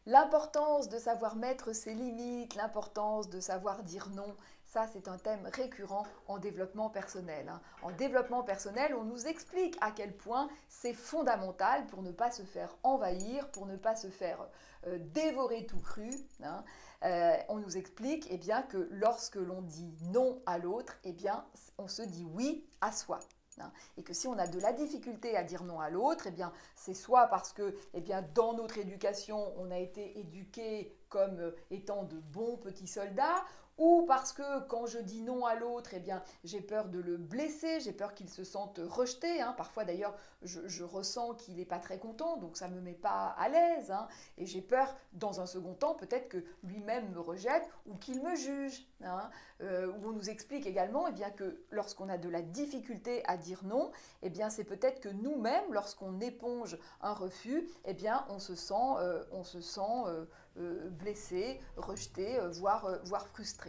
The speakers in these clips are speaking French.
L'importance de savoir mettre ses limites, l'importance de savoir dire non, ça c'est un thème récurrent en développement personnel. En développement personnel, on nous explique à quel point c'est fondamental pour ne pas se faire envahir, pour ne pas se faire dévorer tout cru. On nous explique eh bien, que lorsque l'on dit non à l'autre, eh bien, on se dit oui à soi. Et que si on a de la difficulté à dire non à l'autre, eh bien, c'est soit parce que eh bien, dans notre éducation, on a été éduqué comme étant de bons petits soldats, ou parce que quand je dis non à l'autre, eh bien, j'ai peur de le blesser, j'ai peur qu'il se sente rejeté. Parfois d'ailleurs, je ressens qu'il n'est pas très content, donc ça ne me met pas à l'aise. Et j'ai peur, dans un second temps, peut-être que lui-même me rejette ou qu'il me juge. Où on nous explique également eh bien, que lorsqu'on a de la difficulté à dire non, eh bien, c'est peut-être que nous-mêmes, lorsqu'on éponge un refus, eh bien, on se sent blessé, rejeté, voire frustré.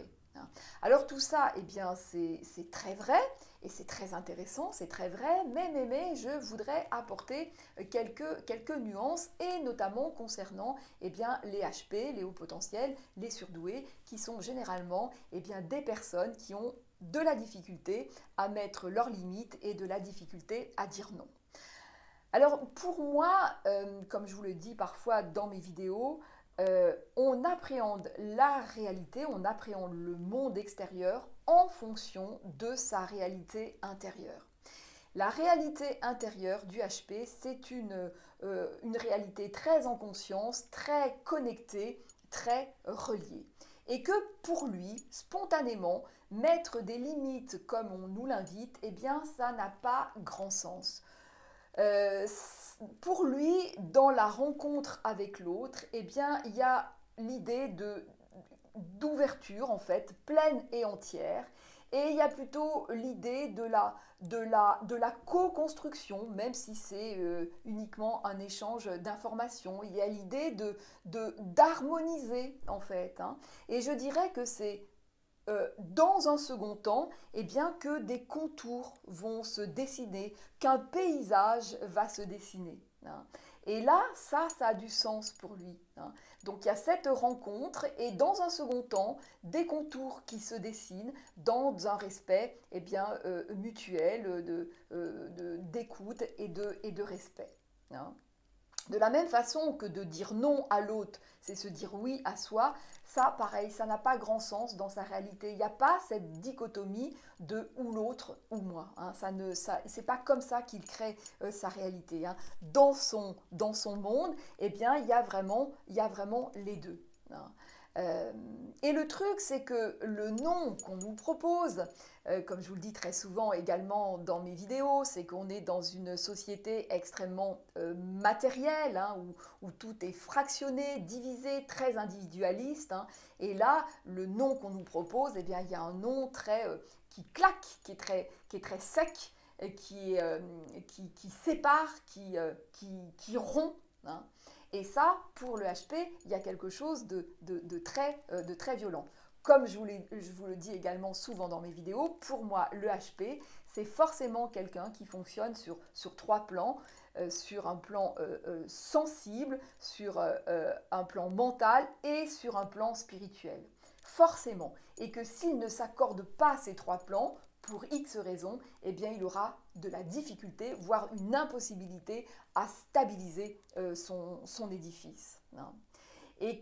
Alors tout ça, eh bien, c'est très vrai et c'est très intéressant, c'est très vrai, mais je voudrais apporter quelques nuances et notamment concernant eh bien, les HP, les hauts potentiels, les surdoués, qui sont généralement eh bien, des personnes qui ont de la difficulté à mettre leurs limites et de la difficulté à dire non. Alors pour moi, comme je vous le dis parfois dans mes vidéos, on appréhende la réalité, on appréhende le monde extérieur en fonction de sa réalité intérieure. La réalité intérieure du HP, c'est une réalité très en conscience, très connectée, très reliée. Et que pour lui, spontanément, mettre des limites comme on nous l'invite, eh bien, ça n'a pas grand sens. Euh, pour lui, dans la rencontre avec l'autre, eh bien, il y a l'idée d'ouverture, en fait, pleine et entière. Et il y a plutôt l'idée de la co-construction, même si c'est uniquement un échange d'informations. Il y a l'idée d'harmoniser, en fait. Et je dirais que c'est dans un second temps, eh bien, que des contours vont se dessiner, qu'un paysage va se dessiner. Et là, ça a du sens pour lui. Donc il y a cette rencontre et dans un second temps, des contours qui se dessinent dans un respect eh bien, mutuel, d'écoute et de respect. De la même façon que de dire non à l'autre, c'est se dire oui à soi, ça, pareil, ça n'a pas grand sens dans sa réalité. Il n'y a pas cette dichotomie de ou l'autre ou moi. C'est pas comme ça qu'il crée sa réalité. Dans son monde, eh bien, il y a vraiment les deux. Et le truc, c'est que le non qu'on nous propose, comme je vous le dis très souvent également dans mes vidéos, c'est qu'on est dans une société extrêmement matérielle, où tout est fractionné, divisé, très individualiste. Et là, le non qu'on nous propose, eh bien, il y a un non qui claque, qui est très sec, qui sépare, qui rompt. Et ça, pour le HP, il y a quelque chose de très violent. Comme je vous le dis également souvent dans mes vidéos, pour moi, le HP, c'est forcément quelqu'un qui fonctionne sur trois plans, sur un plan sensible, sur un plan mental et sur un plan spirituel. Forcément. Et que s'il ne s'accorde pas ces trois plans, pour X raisons, eh bien, il aura de la difficulté, voire une impossibilité à stabiliser son édifice. Et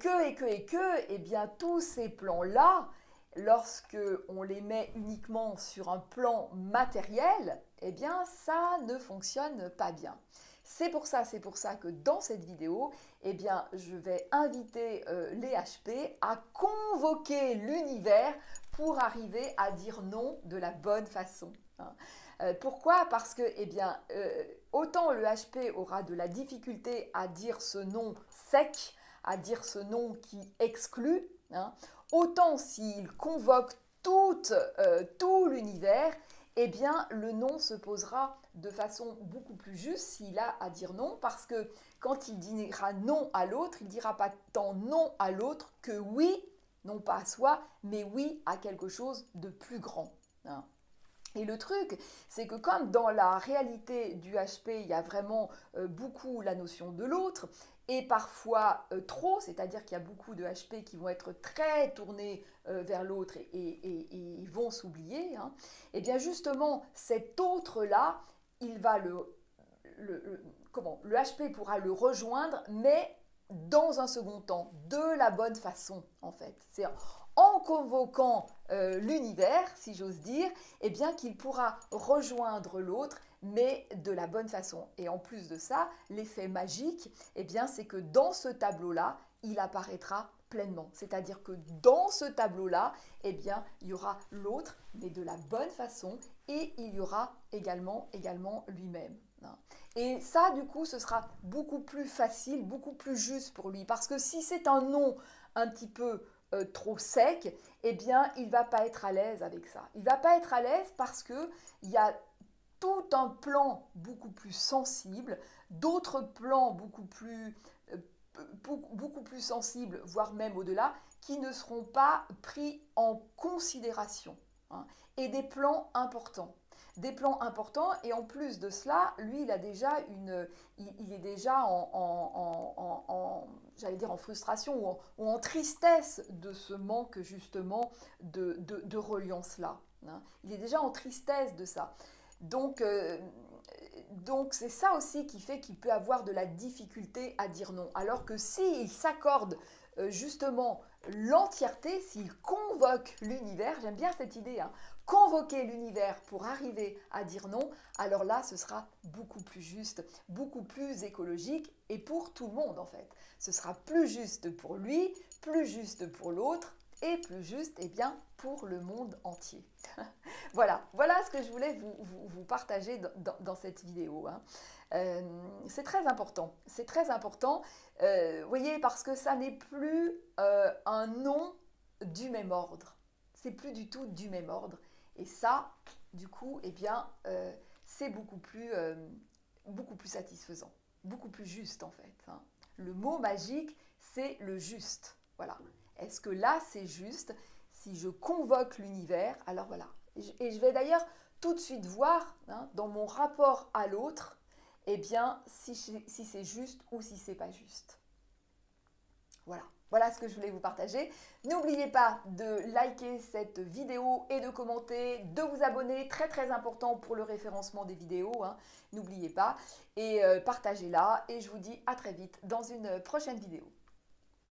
eh bien, tous ces plans-là, lorsque on les met uniquement sur un plan matériel, eh bien, ça ne fonctionne pas bien. C'est pour ça que dans cette vidéo, eh bien, je vais inviter les HP à convoquer l'univers pour arriver à dire non de la bonne façon. Pourquoi? Parce que, eh bien, autant le HP aura de la difficulté à dire ce non sec, à dire ce non qui exclut, autant s'il convoque tout l'univers, eh bien, le non se posera de façon beaucoup plus juste s'il a à dire non, parce que quand il dira non à l'autre, il ne dira pas tant non à l'autre que oui, non pas à soi, mais oui à quelque chose de plus grand. Et le truc, c'est que comme dans la réalité du HP, il y a vraiment beaucoup la notion de l'autre, et parfois trop, c'est-à-dire qu'il y a beaucoup de HP qui vont être très tournés vers l'autre et vont s'oublier, hein, et bien justement cet autre-là, il va le HP pourra le rejoindre, mais dans un second temps, de la bonne façon en fait. C'est en convoquant l'univers, si j'ose dire, eh bien qu'il pourra rejoindre l'autre, mais de la bonne façon. Et en plus de ça, l'effet magique, eh bien c'est que dans ce tableau-là, il apparaîtra pleinement. C'est-à-dire que dans ce tableau-là, eh bien il y aura l'autre, mais de la bonne façon, et il y aura également lui-même. Et ça, du coup, ce sera beaucoup plus facile, beaucoup plus juste pour lui. Parce que si c'est un nom un petit peu trop sec, eh bien, il ne va pas être à l'aise avec ça. Il ne va pas être à l'aise parce qu'il y a tout un plan beaucoup plus sensible, d'autres plans beaucoup plus sensibles, voire même au-delà, qui ne seront pas pris en considération. Hein, et des plans importants. Des plans importants, et en plus de cela, lui, il a déjà il est déjà j'allais dire en frustration ou en tristesse de ce manque justement de reliance-là. Hein. Il est déjà en tristesse de ça. Donc c'est ça aussi qui fait qu'il peut avoir de la difficulté à dire non. Alors que s'il s'accorde justement l'entièreté, s'il convoque l'univers, j'aime bien cette idée, hein, convoquer l'univers pour arriver à dire non, alors là, ce sera beaucoup plus juste, beaucoup plus écologique et pour tout le monde en fait. Ce sera plus juste pour lui, plus juste pour l'autre et plus juste eh bien, pour le monde entier. Voilà ce que je voulais vous partager dans cette vidéo. Hein. C'est très important, vous voyez, parce que ça n'est plus un nom du même ordre. C'est plus du tout du même ordre. Et ça, du coup, eh bien, c'est beaucoup plus satisfaisant, beaucoup plus juste en fait. Hein. Le mot magique, c'est le juste. Voilà. Est-ce que là, c'est juste? Si je convoque l'univers, alors voilà. Et je vais d'ailleurs tout de suite voir, hein, dans mon rapport à l'autre, eh bien, si c'est juste ou si c'est pas juste. Voilà ce que je voulais vous partager. N'oubliez pas de liker cette vidéo et de commenter, de vous abonner, très très important pour le référencement des vidéos, hein. N'oubliez pas, et partagez-la, et je vous dis à très vite dans une prochaine vidéo.